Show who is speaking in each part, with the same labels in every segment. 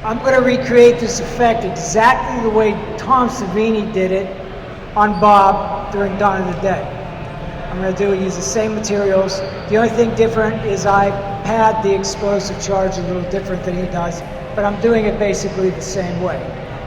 Speaker 1: I'm going to recreate this effect exactly the way Tom Savini did it on Bob during Dawn of the Dead. I'm going to use the same materials. The only thing different is I pad the explosive charge a little different than he does, but I'm doing it basically the same way.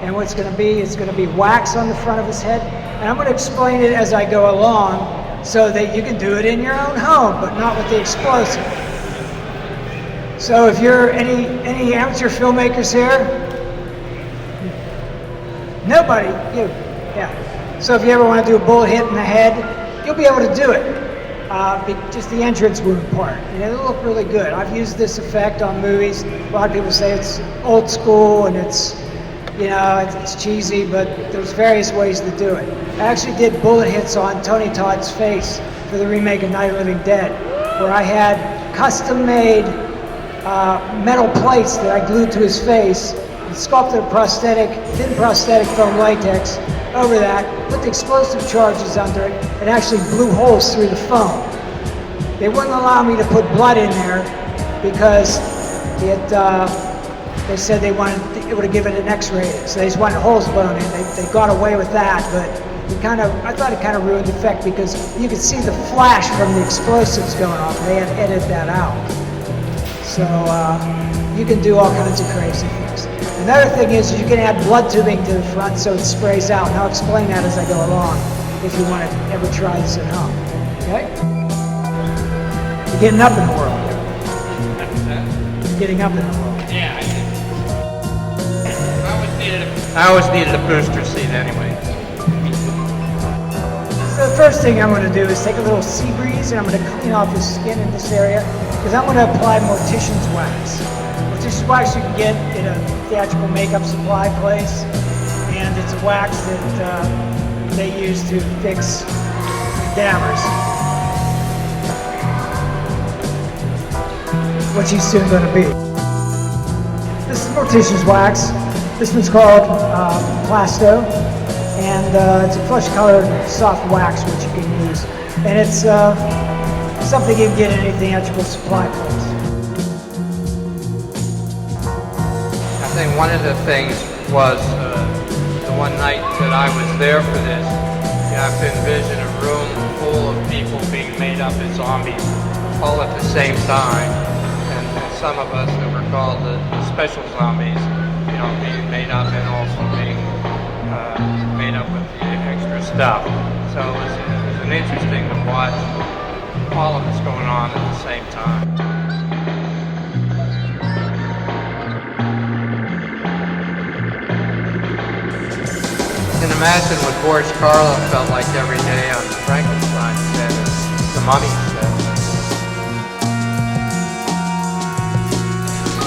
Speaker 1: And what's going to be, it's going to be wax on the front of his head, and I'm going to explain it as I go along so that you can do it in your own home, but not with the explosive. So if you're any amateur filmmakers here? Nobody? You? Yeah. So if you ever want to do a bullet hit in the head, you'll be able to do it. Just the entrance wound part. And it'll look really good. I've used this effect on movies. A lot of people say it's old school and it's, you know, it's cheesy, but there's various ways to do it. I actually did bullet hits on Tony Todd's face for the remake of Night of the Living Dead, where I had custom-made metal plates that I glued to his face and sculpted a prosthetic, thin prosthetic foam latex over that, put the explosive charges under it, and actually blew holes through the foam. They wouldn't allow me to put blood in there because they said they wanted, it would have given it an X-ray, so they just wanted holes blown in. They got away with that, but I thought it kind of ruined the effect because you could see the flash from the explosives going off. They had edited that out. So you can do all kinds of crazy things. Another thing is you can add blood tubing to the front so it sprays out, and I'll explain that as I go along if you want to ever try this at home. Okay? You're getting up in the world. You're getting up in the world.
Speaker 2: Yeah, I always needed a booster seat anyway.
Speaker 1: So the first thing I'm going to do is take a little sea breeze and I'm going to clean off his skin in this area because I'm going to apply Mortician's wax. Mortician's wax you can get in a theatrical makeup supply place, and it's a wax that they use to fix dammers, which he's soon going to be. This is Mortician's wax. This one's called Plasto, and it's a flesh-colored soft wax which you can use, and it's something you can get in any theatrical supply place.
Speaker 2: I think one of the things was the one night that I was there for this, you have to envision a room full of people being made up as zombies all at the same time, and some of us that were called the special zombies, you know, being made up and also being made up with the extra stuff. So it was an interesting to watch all of this going on at the same time. You can imagine what Boris Karloff felt like every day on Frankenstein set, the Mummy set.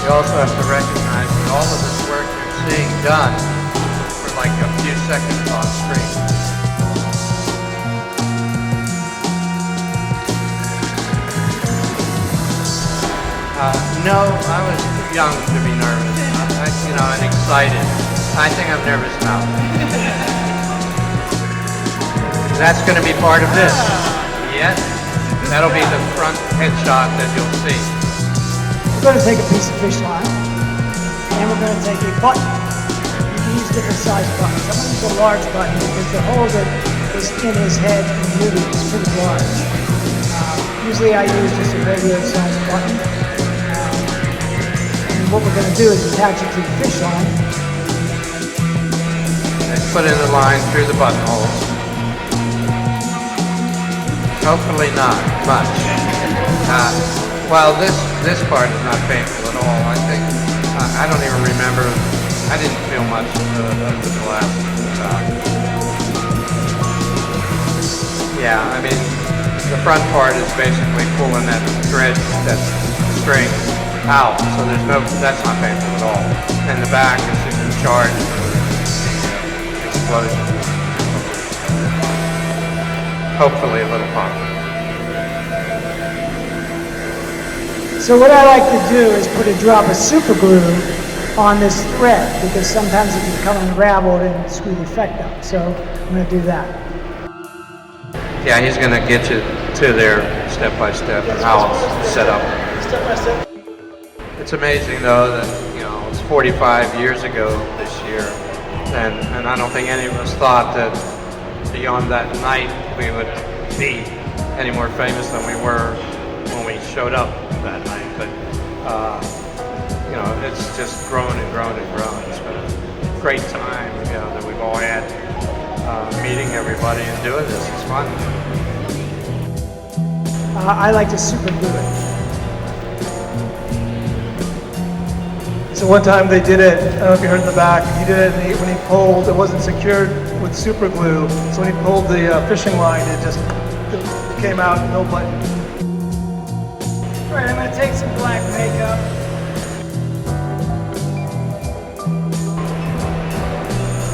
Speaker 2: You also have to recognize that all of this work you're seeing done for like a few seconds on screen. No, I was too young to be nervous, and excited. I think I'm nervous now. That's going to be part of this. Yes, that'll be the front headshot that you'll see.
Speaker 1: We're going to take a piece of fish line, and we're going to take a button. You can use different size buttons. I'm going to use a large button because the hole that is in his head in the movie is pretty large. Usually I use just a regular size button. And what we're going to do is attach it to the fish line.
Speaker 2: And put in the line through the buttonhole. Hopefully not much. Well, this part is not painful at all. I think I don't even remember. I didn't feel much of the last time. Yeah, I mean, the front part is basically pulling that thread, that string out. So that's not painful at all. And the back is just a charge for the explosion. Hopefully a little pump.
Speaker 1: So what I like to do is put a drop of super glue on this thread because sometimes it can become unraveled and screw the effect up. So I'm going to do that.
Speaker 2: Yeah, he's going to get you to there step by step and how it's set up.
Speaker 1: Step by step.
Speaker 2: It's amazing though that, it's 45 years ago this year, and I don't think any of us thought that beyond that night we would be any more famous than we were when we showed up that night. But you know, it's just grown and grown and grown. It's been a great time, you know, that we've all had meeting everybody and doing this. It's fun.
Speaker 1: I like to super glue it.
Speaker 3: So one time they did it, I don't know if you heard in the back, he did it and when he pulled, it wasn't secured with super glue, so when he pulled the fishing line, it came out, no button.
Speaker 1: All right, I'm going to take some black makeup.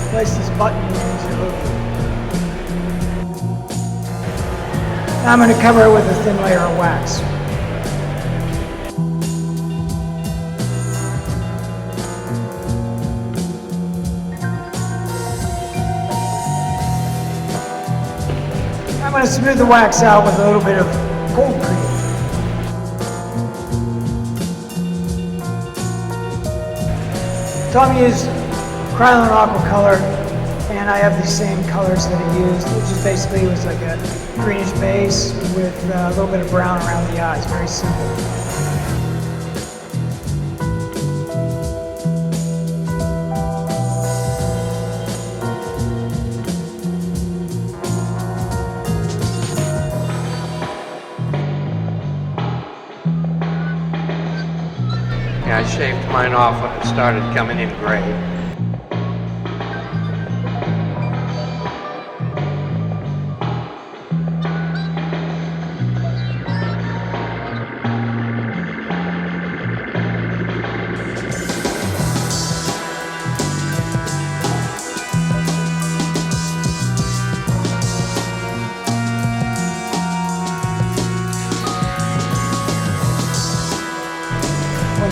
Speaker 1: Place this button into the hook. Now I'm going to cover it with a thin layer of wax. I'm going to smooth the wax out with a little bit of cold cream. Tom used Krylon Aqua Color, and I have the same colors that he used, which is basically was like a greenish base with a little bit of brown around the eyes. Very simple.
Speaker 2: Yeah, I shaved mine off when it started coming in gray.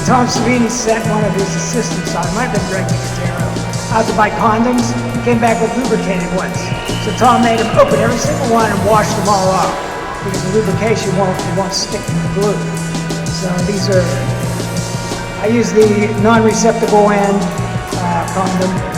Speaker 1: Tom Savini sent one of his assistants on, it might have been Greg Nicotero, out to buy condoms. He came back with lubricated ones. So Tom made him open every single one and wash them all off because the lubrication won't stick to the glue. So these are, I use the non-receptacle end condom.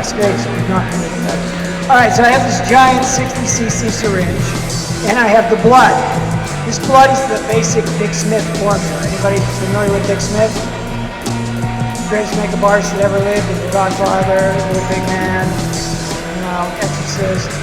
Speaker 1: Space, not all right, so I have this giant 60cc syringe, and I have the blood. This blood is the basic Dick Smith formula. Anybody familiar with Dick Smith? Greatest makeup artist that ever lived, the Godfather, the Big Man, you know, Exorcist.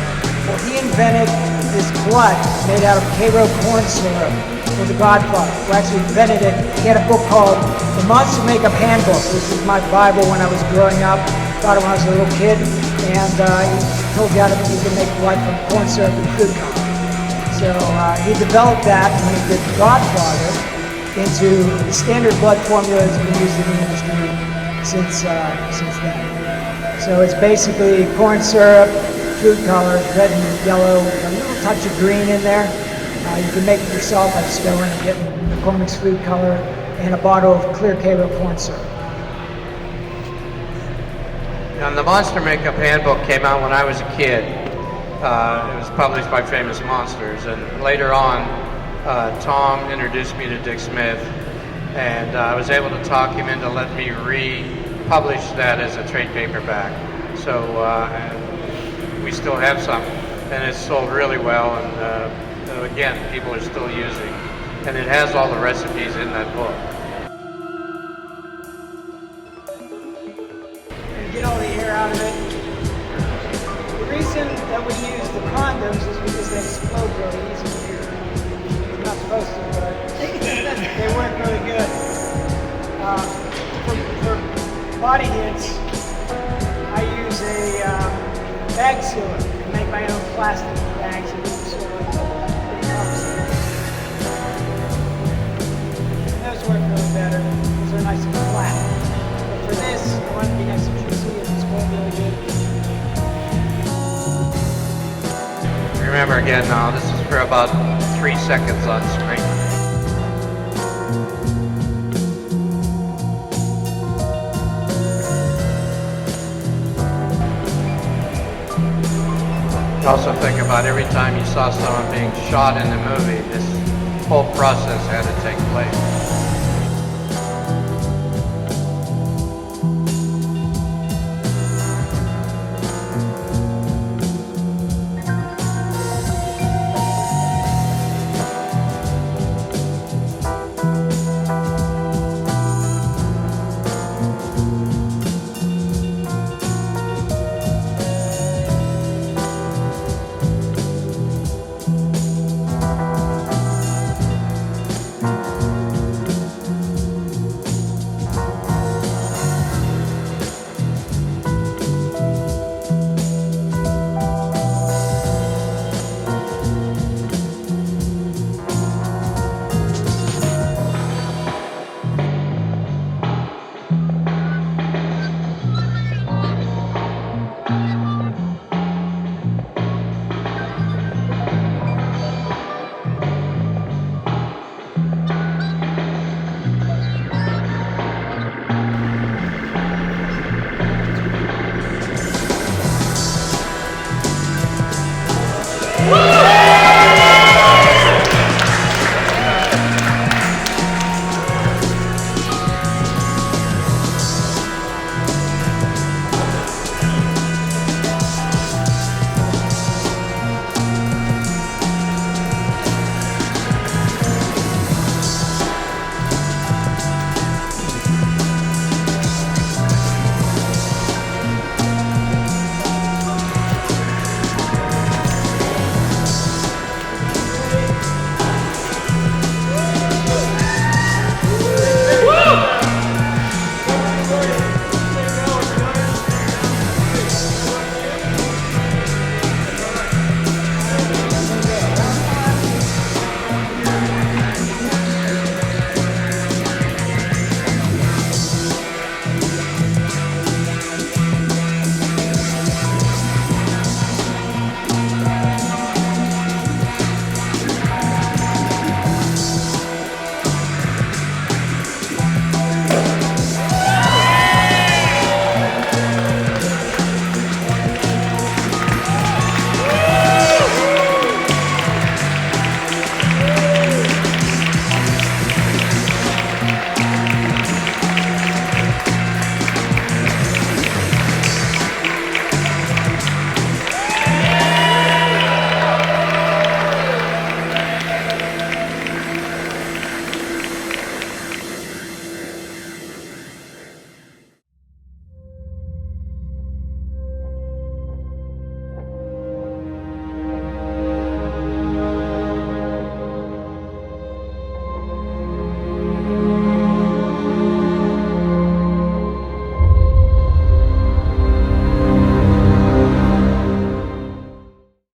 Speaker 1: Well, he invented this blood made out of Cairo corn syrup for the Godfather, who actually invented it. He had a book called The Monster Makeup Handbook, which was my Bible when I was growing up. Got it when I was a little kid, and he told you how you can make blood from corn syrup and food coloring. So he developed that when he did Godfather into the standard blood formula that's been used in the industry since then. So it's basically corn syrup, food colors, red and yellow, with a little touch of green in there. You can make it yourself by just going and getting McCormick's food color and a bottle of clear Cairo corn syrup.
Speaker 2: And the Monster Makeup Handbook came out when I was a kid. It was published by Famous Monsters, and later on, Tom introduced me to Dick Smith, and I was able to talk him into letting me republish that as a trade paperback. So we still have some, and it's sold really well, and again, people are still using, and it has all the recipes in that book.
Speaker 1: Get all the air out of it. The reason that we use the condoms is because they explode really easy. You're not supposed to, but they work really good. For body hits, I use a bag sealer. I make my own plastic bags and seal it. And those work really better because they're nice and flat. For this, I want it to be nice and juicy and it's going really good.
Speaker 2: Remember again now, this is for about 3 seconds on screen. Also think about every time you saw someone being shot in the movie, this whole process had to take place.